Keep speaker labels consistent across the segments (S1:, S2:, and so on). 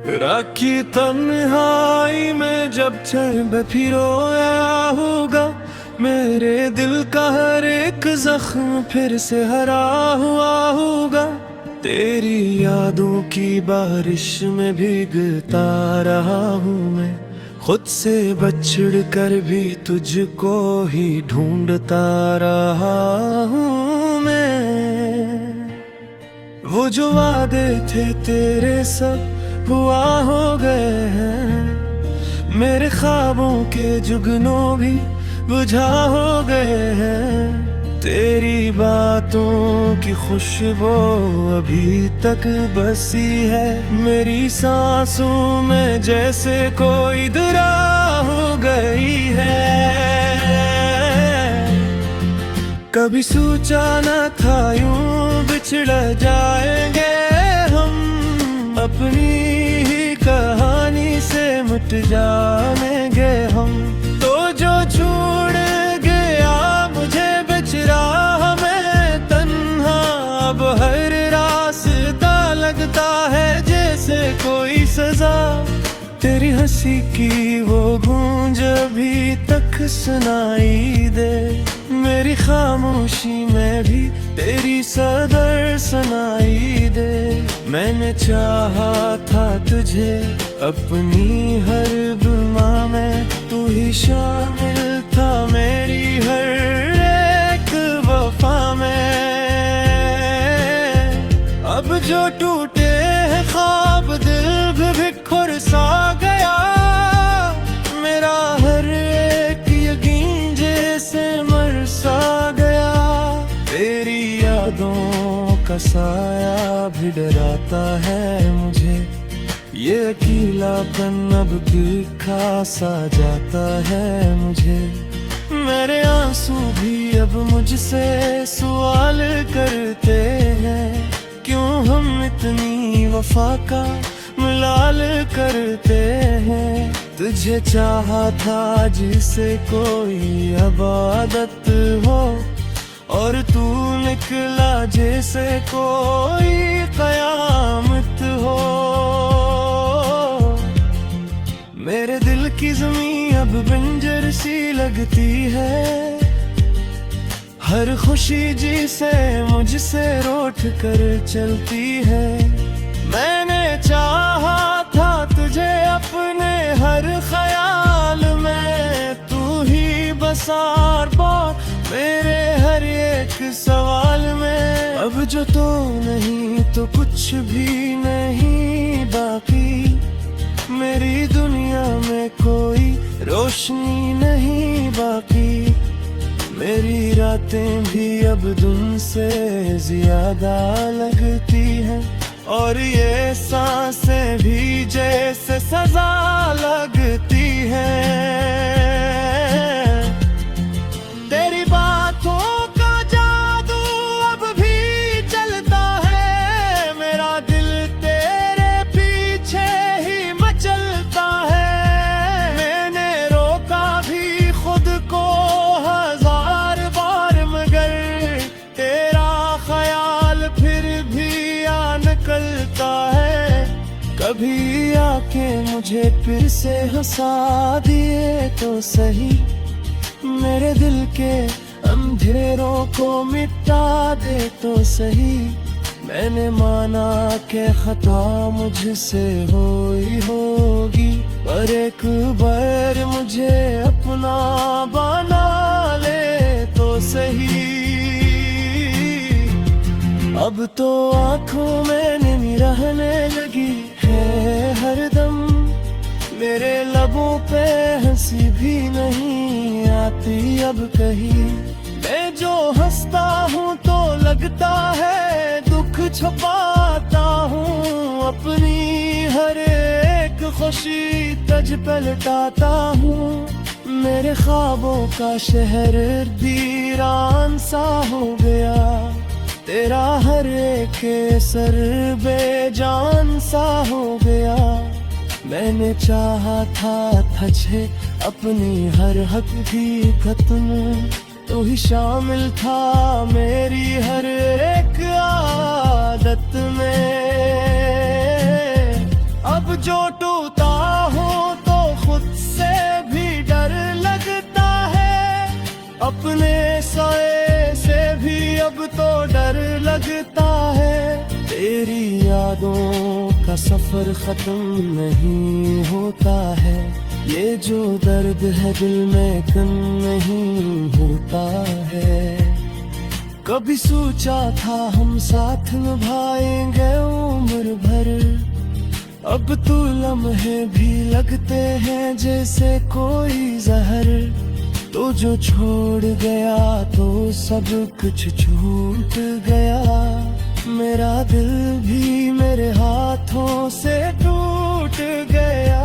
S1: राखी तन्हाई में जब चैन फिरोया होगा, मेरे दिल का हर एक जख्म फिर से हरा हुआ होगा। तेरी यादों की बारिश में भीगता रहा हूँ मैं, खुद से बछड़ कर भी तुझको ही ढूंढता रहा हूँ मैं। वो जो वादे थे तेरे सब हुआ हो गए हैं, मेरे ख्वाबों के जुगनों भी बुझा हो गए हैं। तेरी बातों की खुशबू अभी तक बसी है मेरी सांसों में, जैसे कोई दरा हो गई है। कभी सोचा न था यूं बिछड़ जाएंगे हम, अपनी ही कहानी से मिट जाएंगे हम। तो जो छोड़ गया मुझे बेचराह में तन्हा, अब हर रास्ता लगता है जैसे कोई सजा। तेरी हंसी की वो गूंज अभी तक सुनाई दे, मेरी खामोशी में भी तेरी सदर सुनाई दे। मैंने चाहा था तुझे अपनी हर दुआ में, तू ही शामिल था मेरी हर एक वफा में। अब जो टूटे हैं ख्वाब दिल भी बिखर सा गया, मेरा हर एक यकीन जैसे मर सा गया। तेरी यादों का साया भी डराता है मुझे, ये अकेलापन अब दिखा सा जाता है मुझे। मेरे आंसू भी अब मुझसे सवाल करते हैं, क्यों हम इतनी वफा का मलाल करते हैं। तुझे चाहा था जिसे कोई इबादत हो, और तू निकला जैसे कोई कयामत हो। मेरे दिल की ज़मीं अब बंजर सी लगती है, हर खुशी जिसे मुझसे रूठ कर चलती है। मैंने चाहा था तुझे अपने हर ख्याल में, तू ही बसार बार मेरे हर एक सवाल में। अब जो तो नहीं तो कुछ भी नहीं बाकी, मेरी दुनिया में कोई रोशनी नहीं बाकी। मेरी रातें भी अब दिन से ज्यादा लगती हैं, और ये सांसें भी जैसे सजा लगती हैं। तेरी बातों का जादू अब भी चलता है, मेरा दिल तेरे पीछे ही मचलता है। मैंने रोका भी खुद को हजार बार, मगर तेरा ख्याल फिर भी आ निकलता है। कभी आके मुझे फिर से हंसा दिए तो सही, मेरे दिल के अंधेरों को मिटा दे तो सही। मैंने माना कि खता मुझसे हुई होगी, पर एक बार मुझे अपना बना ले तो सही। अब तो आंखों में नींद रहने लगी है हरदम, मेरे लबों पे हंसी भी नहीं आती अब कहीं। मैं जो हंसता हूँ तो लगता है दुख छुपाता हूँ, अपनी हर एक खुशी तज पलटाता हूँ। मेरे ख्वाबों का शहर वीरान सा हो गया, तेरा हर एक सर बेजान सा हो गया। मैंने चाहा था तुझे अपनी हर हकीकत में, तू ही शामिल था मेरी हर एक आदत में। अब जो टूटा हूँ तो खुद से भी डर लगता है, अपने साए से भी अब तो डर लगता है। तेरी यादों का सफर खत्म नहीं होता है, ये जो दर्द है दिल में कम नहीं होता है। कभी सोचा था हम साथ निभाएंगे उम्र भर, अब तो लम्हे भी लगते हैं जैसे कोई जहर। तो जो छोड़ गया तो सब कुछ छूट गया, मेरा दिल भी मेरे हाथों से टूट गया।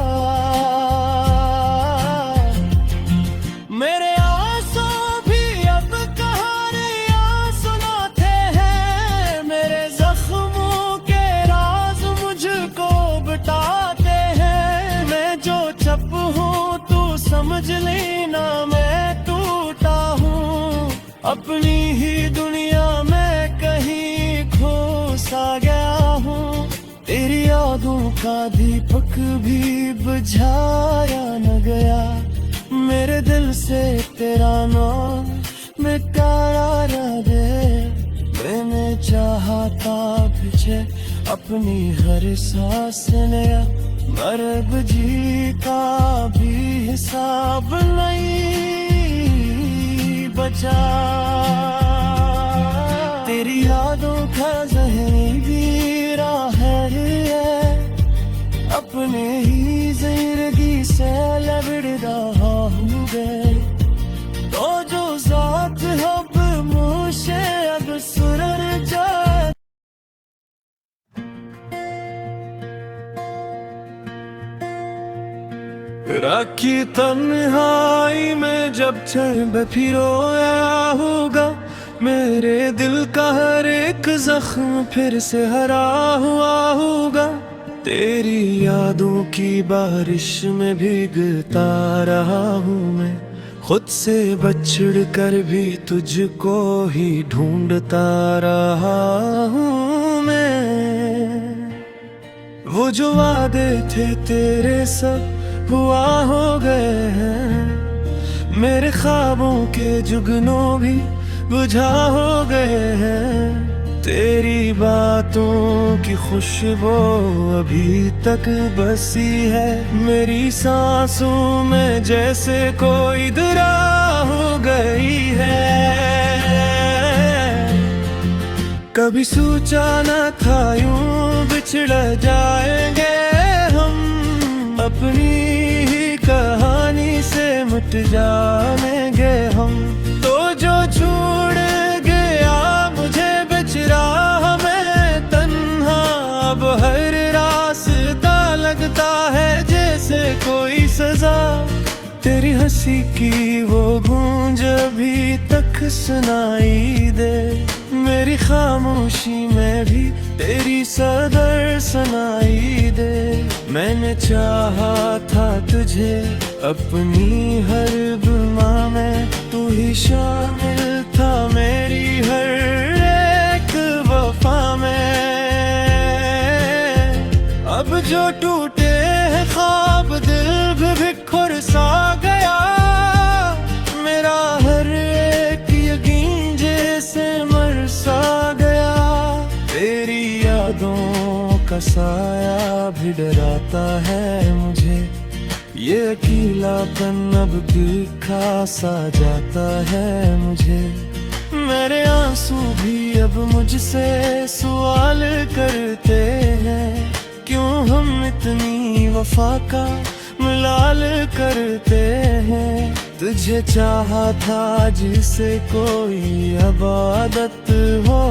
S1: मेरे आंसू भी अब कहानियां सुनाते हैं, मेरे जख्मों के राज मुझको बताते हैं। मैं जो चुप हूँ तू समझ लेना मैं टूटा हूँ, अपनी ही दुनिया में कहीं खो सा गया हूँ। तेरी यादों का दीपक भी बुझाया न गया, मेरे दिल से तेरा नाम मिटाया न दे। मैंने चाहा था तुझे अपनी हर सांस नया, मरब जी का भी हिसाब नहीं बचा। तेरी यादों का ज़हनी वीरा है, अपने ही जिंदगी से लड़ रहा हूँ गे। तो जो साथ अब मुझे अब सुरर जा। राखी तन्हाई में जब चैन फिर रोया होगा, मेरे दिल का हर एक जख्म फिर से हरा हुआ होगा। तेरी यादों की बारिश में भीगता रहा हूँ मैं, खुद से बछड़ कर भी तुझको ही ढूंढता रहा हूँ मैं। वो जो वादे थे तेरे सब हुआ हो गए हैं, मेरे ख्वाबों के जुगनों भी बुझा हो गए हैं। तेरी बातों की खुशबू अभी तक बसी है, मेरी सांसों में जैसे कोई दरा हो गई है। कभी सोचा न था यूं बिछड़ जाएंगे हम, अपनी ही कहानी से मिट जाएंगे हम। तो जो छोड़ गया मुझे बेचरा हमें तन्हा, अब हर रास्ता लगता है जैसे कोई सजा। तेरी हंसी की वो गूंज अभी तक सुनाई दे, मेरी खामोशी में भी तेरी सदर सुनाई दे। मैंने चाहा था तुझे अपनी हर गुमा में, तू ही शामिल था मेरी हर एक वफा में। अब जो टूटे हैं ख्वाब दिल भी बिखर सा गया, मेरा हर एक यकीन जैसे मर सा गया। तेरी यादों का साया भी डराता है मुझे, ये अकेलापन अब दिखा सा जाता है मुझे। मेरे आंसू भी अब मुझसे सवाल करते हैं, क्यों हम इतनी वफा का मिलाल करते हैं। तुझे चाहा था जिसे कोई इबादत हो,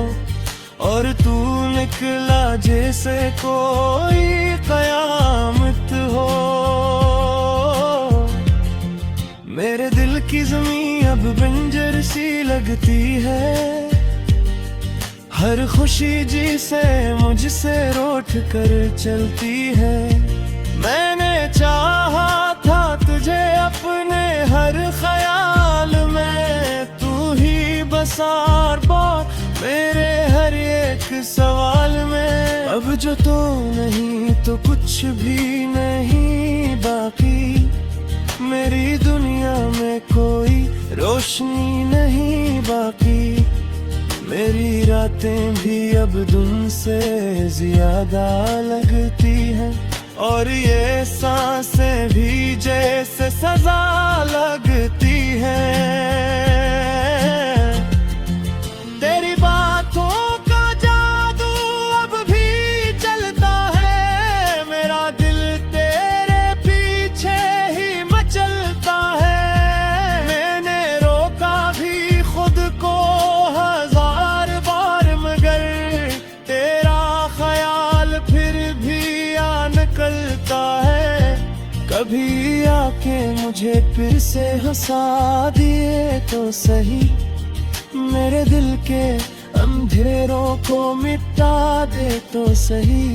S1: और तू निकला जैसे कोई कयामत हो। मेरे दिल की ज़मीं अब बंजर सी लगती है, हर खुशी जिसे मुझसे रूठ कर चलती है। मैंने चाहा था तुझे अपने हर ख्याल में, तू ही बसार बार मेरे हर एक सवाल में। अब जो तो नहीं तो कुछ कुछ भी नहीं बाकी, मेरी दुनिया में कोई रोशनी नहीं बाकी, मेरी रातें भी अब दिन से ज्यादा लगती हैं, और ये सांसें भी जैसे सजा लगती हैं। तेरी बातों का जादू अब भी चलता है, मेरा दिल तेरे पीछे ही मचलता है। मैंने रोका भी खुद को हजार बार, मगर तेरा ख्याल फिर भी आ निकलता है। कभी आके मुझे फिर से हंसा दिए तो सही, मेरे दिल के अंधेरों को मिटा दे तो सही।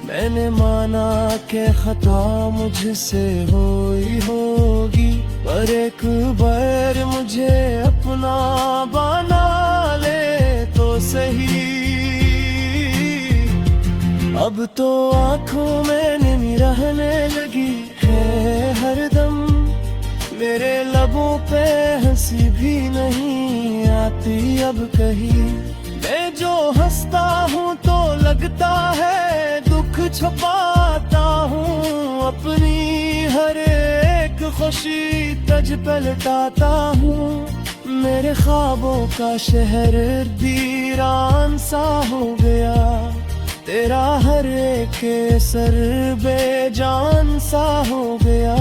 S1: मैंने माना कि खता मुझसे हुई होगी, पर एक बार मुझे अपना बना ले तो सही। अब तो आंखों में नींद रहने लगी है हरदम, मेरे लबों पे हंसी भी नहीं आती अब कहीं। मैं जो हंसता हूँ तो लगता है दुख छुपाता हूँ, अपनी हर एक खुशी तज पलटाता हूँ। मेरे ख्वाबों का शहर वीरान सा हो गया, तेरा हर एक सर बेजान सा हो गया।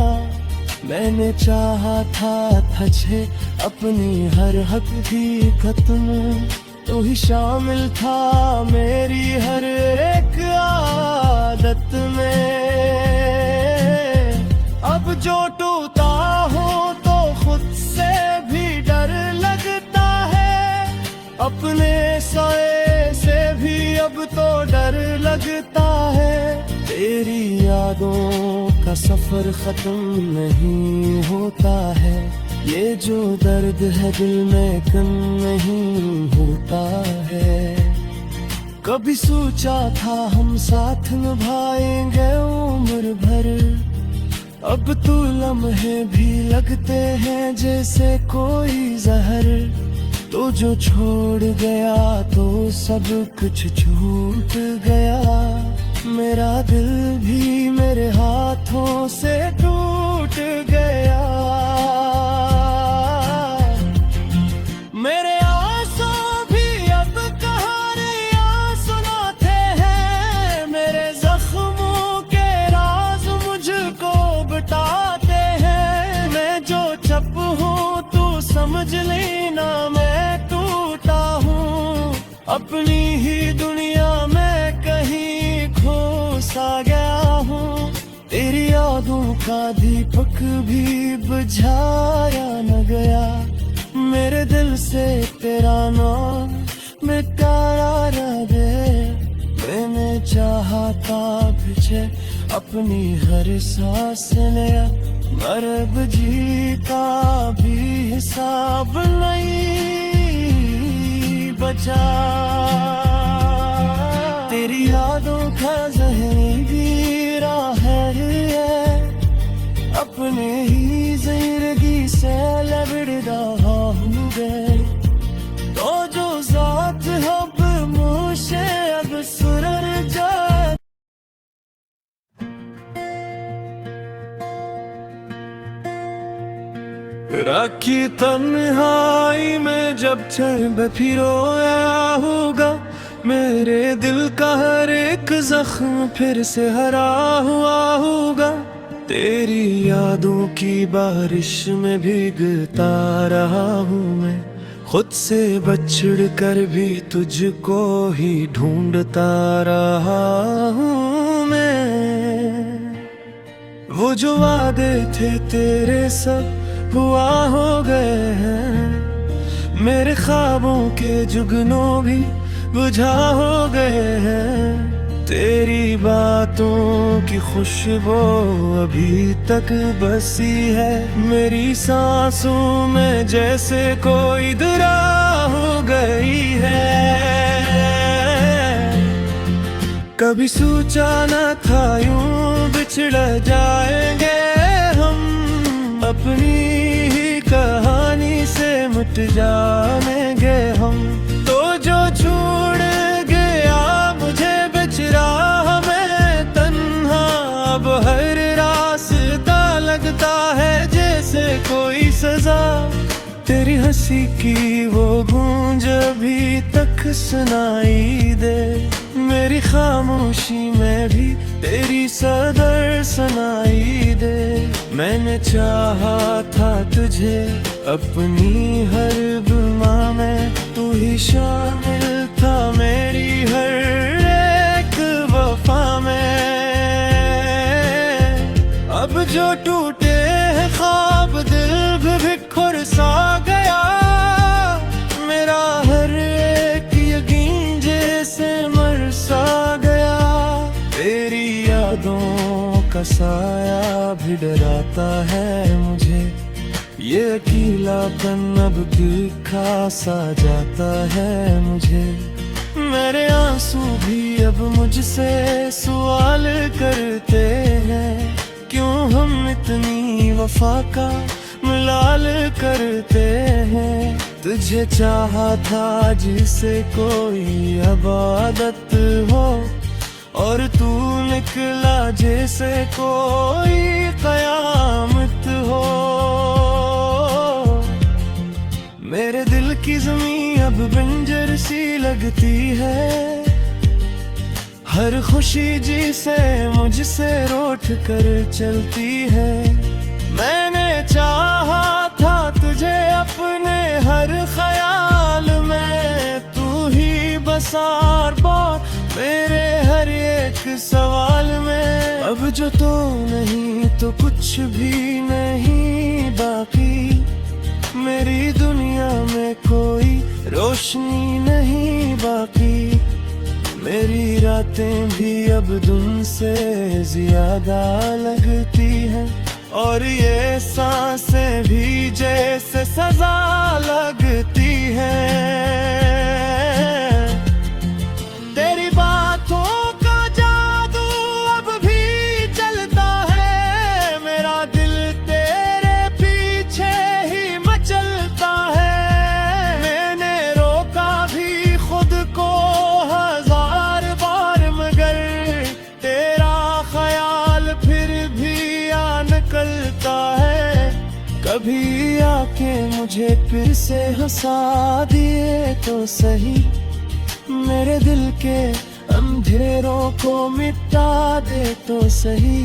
S1: मैंने चाहा था तुझे अपनी हर हकीकत में, तू ही शामिल था मेरी हर एक आदत में। अब जो टूटा हो तो खुद से भी डर लगता है, अपने साए से भी अब तो डर लगता है। तेरी यादों का सफर खत्म नहीं होता है, ये जो दर्द है दिल में कम नहीं होता है। कभी सोचा था हम साथ निभाएंगे उम्र भर, अब तो लम्हे भी लगते हैं जैसे कोई जहर। तो जो छोड़ गया तो सब कुछ छूट गया, मेरा दिल भी मेरे हाथों से टूट गया। मेरे आंसू भी अब कहानियां सुनाते हैं, मेरे जख्मों के राज मुझको बताते हैं। मैं जो चप हूँ तू समझ लेना मैं टूटा हूँ, अपनी ही दुनिया में कहीं सा गया हूँ। तेरी यादों का दीपक भी बुझाया न गया, मेरे दिल से तेरा नाम मिटाया न दे। मैंने चाहा था तुझे अपनी हर सांस लिया, मरब जी का भी हिसाब नहीं बचा। तेरी यादों का ज़हनी वीरा है, अपने ही जिंदगी से लबड़दा हूँ गए। तो जो ज़ात हब मुझे अब सुरर जा। राखी तन्हाई में जब चैन फिरोया होगा, मेरे दिल का हर एक जख्म फिर से हरा हुआ होगा। तेरी यादों की बारिश में भीगता रहा हूँ मैं, खुद से बछड़ कर भी तुझको ही ढूंढता रहा हूँ मैं। वो जो वादे थे तेरे सब हुआ हो गए हैं, मेरे ख्वाबों के जुगनों भी बुझा हो गए हैं। तेरी बातों की खुशबू अभी तक बसी है, मेरी सांसों में जैसे कोई दरा हो गई है। कभी सोचा न था यूं बिछड़ जाएंगे हम, अपनी ही कहानी से मिट जाएंगे हम। तो जो छोड़ गया मुझे बेचरा हमें तन्हा, अब हर रास्ता लगता है जैसे कोई सजा। तेरी हंसी की वो गूंज अभी तक सुनाई दे, मेरी खामोशी में भी तेरी सदर सुनाई दे। मैंने चाहा था तुझे अपनी हर गुमा में, तू ही शामिल था मेरी हर एक वफा में। अब जो टूटे हैं ख्वाब दिल भी बिखर सा गया, मेरा हर एक यकीन जैसे मर सा गया। तेरी यादों का साया भी डराता है मुझे, ये अकेलापन अब दिखा सा जाता है मुझे। मेरे आंसू भी अब मुझसे सवाल करते हैं, क्यों हम इतनी वफा का मलाल करते हैं। तुझे चाहा था जिसे कोई इबादत हो, और तू निकला जैसे कोई कयामत हो। मेरे दिल की ज़मीं अब बंजर सी लगती है, हर खुशी जिसे मुझसे रूठ कर चलती है। मैंने चाहा था तुझे अपने हर ख्याल में, तू ही बसार बार मेरे हर एक सवाल में। अब जो तो नहीं तो कुछ भी नहीं बाकी, मेरी दुनिया में कोई रोशनी नहीं बाकी। मेरी रातें भी अब दिन से ज्यादा लगती हैं, और ये सांसें भी जैसे सजा लगती हैं। तेरी बातों का जादू अब भी चलता है, मेरा दिल तेरे पीछे ही मचलता है। मैंने रोका भी खुद को हजार बार, मगर तेरा ख्याल फिर भी आ निकलता है। कभी आके मुझे फिर से हंसा दिए तो सही, मेरे दिल के अंधेरों को मिटा दे तो सही।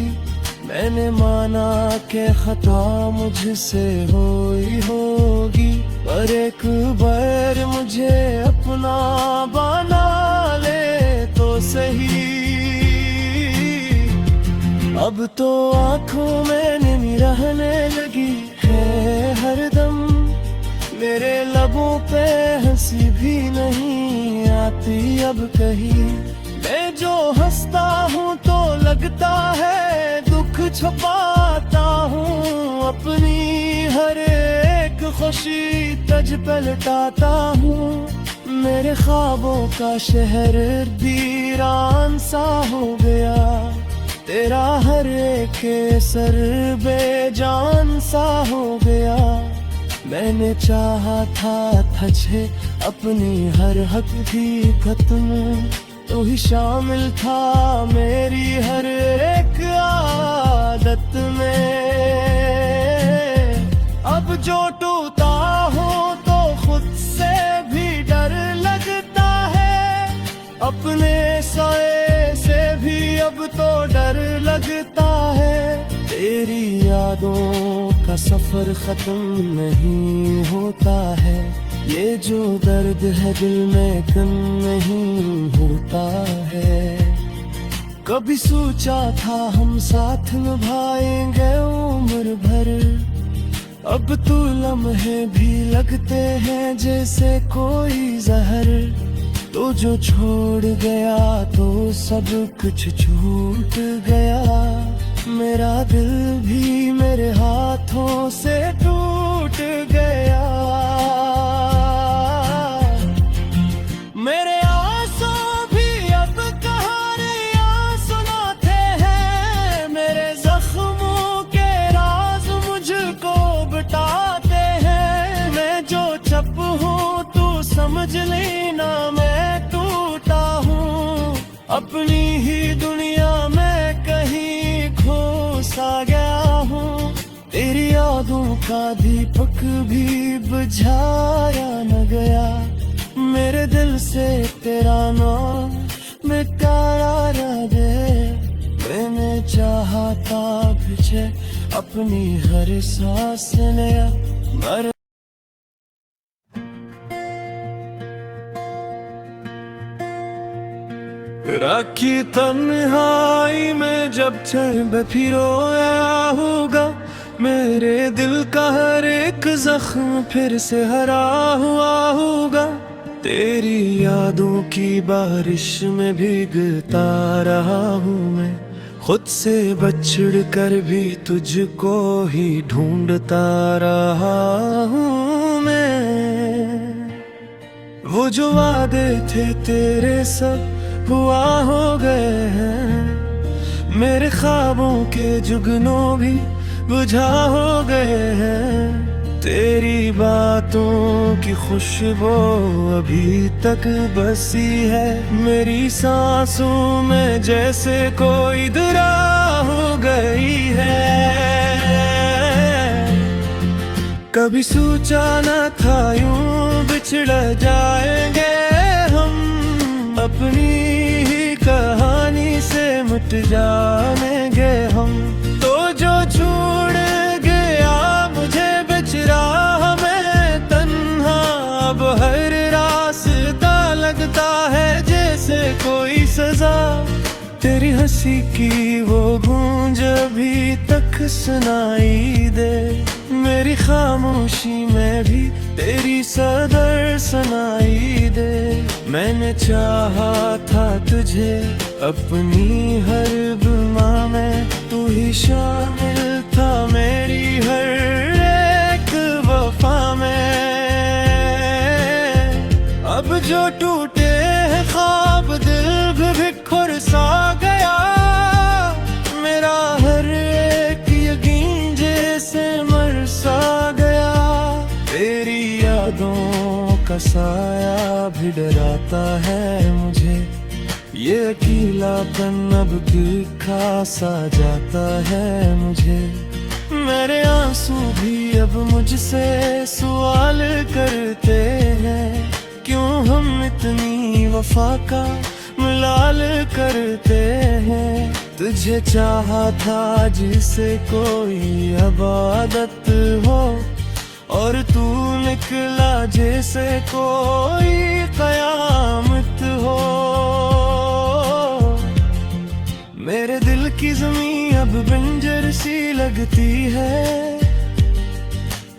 S1: मैंने माना कि खता मुझसे हुई होगी, पर एक बार मुझे अपना बना ले तो सही। अब तो आंखों में नमी रहने लगी है हरदम, मेरे लबों पे हंसी भी नहीं आती अब कहीं। मैं जो हंसता हूँ तो लगता है दुख छुपाता हूँ, अपनी हर एक खुशी तज पलटाता हूँ। मेरे ख्वाबों का शहर वीरान सा हो गया, तेरा हर एक सर बेजान सा हो गया। मैंने चाहा था तुझे अपनी हर हकीकत में, तू ही शामिल था मेरी हर एक आदत में। अब जो टूटा हूँ तो खुद से भी डर लगता है, अपने साए से भी अब तो डर लगता है। तेरी यादों का सफर खत्म नहीं होता है, ये जो दर्द है दिल में कम नहीं होता है। कभी सोचा था हम साथ निभाएंगे उम्र भर, अब तो लम्हे भी लगते हैं जैसे कोई जहर। तो जो छोड़ गया तो सब कुछ छूट गया, मेरा दिल भी मेरे हाथों से टूट गया। मेरे आंसू भी अब कहाँ रहे समझ लेना मैं टूटा हूँ, अपनी ही दुनिया में कहीं खो सा गया हूँ। तेरी यादों का दीपक भी बुझाया न गया, मेरे दिल से तेरा नाम मिटाया न दे। मैंने चाहा था तुझे अपनी हर सांस नया मर। राखी तन्हाई में जब चैन फिर रोया होगा, मेरे दिल का हर एक जख्म फिर से हरा हुआ होगा। तेरी यादों की बारिश में भीगता रहा हूँ मैं, खुद से बछड़ कर भी तुझको ही ढूंढता रहा हूँ मैं। वो जो वादे थे तेरे सब हुआ हो गए हैं, मेरे ख्वाबों के जुगनों भी बुझा हो गए हैं। तेरी बातों की खुशबू अभी तक बसी है मेरी सांसों में, जैसे कोई दुआ हो गई है। कभी सोचा न था यूं बिछड़ जाएंगे हम, अपनी ही कहानी से मिट जाएंगे हम। तो जो छोड़ गया मुझे बेचारा में तन्हा, अब हर रास्ता लगता है जैसे कोई सजा। तेरी हंसी की वो गूंज अभी तक सुनाई दे, मेरी खामोशी में भी तेरी सदर सुनाई दे। मैंने चाहा था तुझे अपनी हर गुमा में, तू ही शामिल था मेरी हर एक वफा में। अब जो टूटे हैं ख्वाब दिल भी बिखर सा गया, मेरा हर एक यकीन जैसे मर सा गया। तेरी यादों का साया भी डराता है मुझे, ये अकेलापन अब दिखा सा जाता है मुझे। मेरे आंसू भी अब मुझसे सवाल करते हैं, क्यों हम इतनी वफा का मलाल करते हैं। तुझे चाहा था जिसे कोई इबादत हो, और तू निकला जैसे कोई कयामत हो। मेरे दिल की ज़मीं अब बंजर सी लगती है,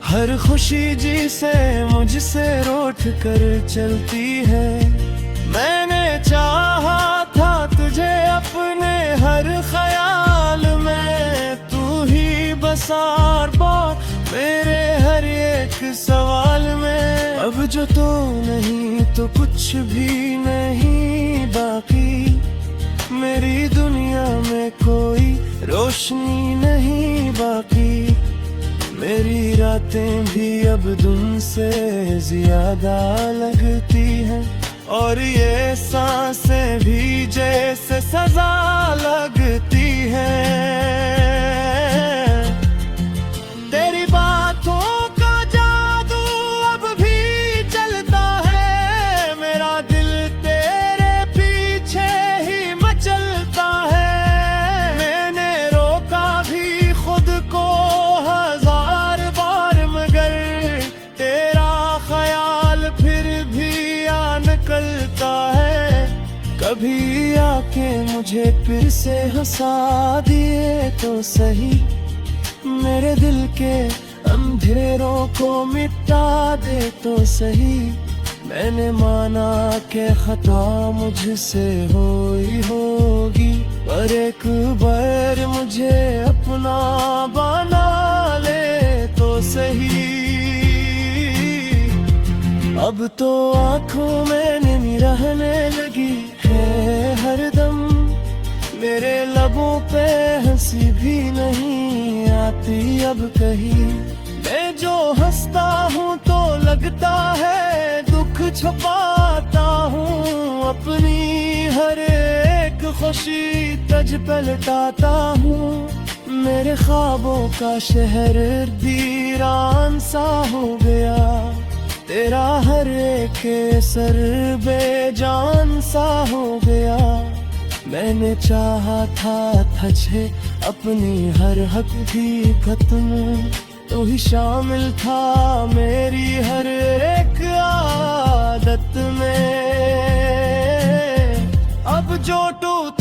S1: हर खुशी जिसे मुझसे रूठ कर चलती है। मैंने चाहा था तुझे अपने हर ख्याल में, तू ही बसार बार मेरे हर एक सवाल में। अब जो तो नहीं तो कुछ भी नहीं बाकी, मेरी दुनिया में कोई रोशनी नहीं बाकी। मेरी रातें भी अब दिन से ज्यादा लगती हैं, और ये सांसें भी जैसे सजा लगती हैं। तेरी बातों का जादू अब भी चलता है, मेरा दिल तेरे पीछे ही मचलता है। मैंने रोका भी खुद को हजार बार, मगर तेरा ख्याल फिर भी आ निकलता है। कभी आके मुझे फिर से हंसा दिए तो सही, मेरे दिल के अंधेरों को मिटा दे तो सही। मैंने माना कि खता मुझसे हुई होगी, पर एक बार मुझे अपना बना ले तो सही। अब तो आंखों में नींद रहने लगी है हरदम, मेरे लबों पे हंसी भी नहीं आती अब कहीं। मैं जो हंसता हूँ तो लगता है दुख छुपाता हूँ, अपनी हर एक खुशी तज पे लुटाता हूँ। मेरे ख्वाबों का शहर वीरान सा हो गया, तेरा हर एक सर बेजान सा हो गया। मैंने चाहा था तुझे अपनी हर हक भी खत्म, तू ही शामिल था मेरी हर एक आदत में। अब जो टूटा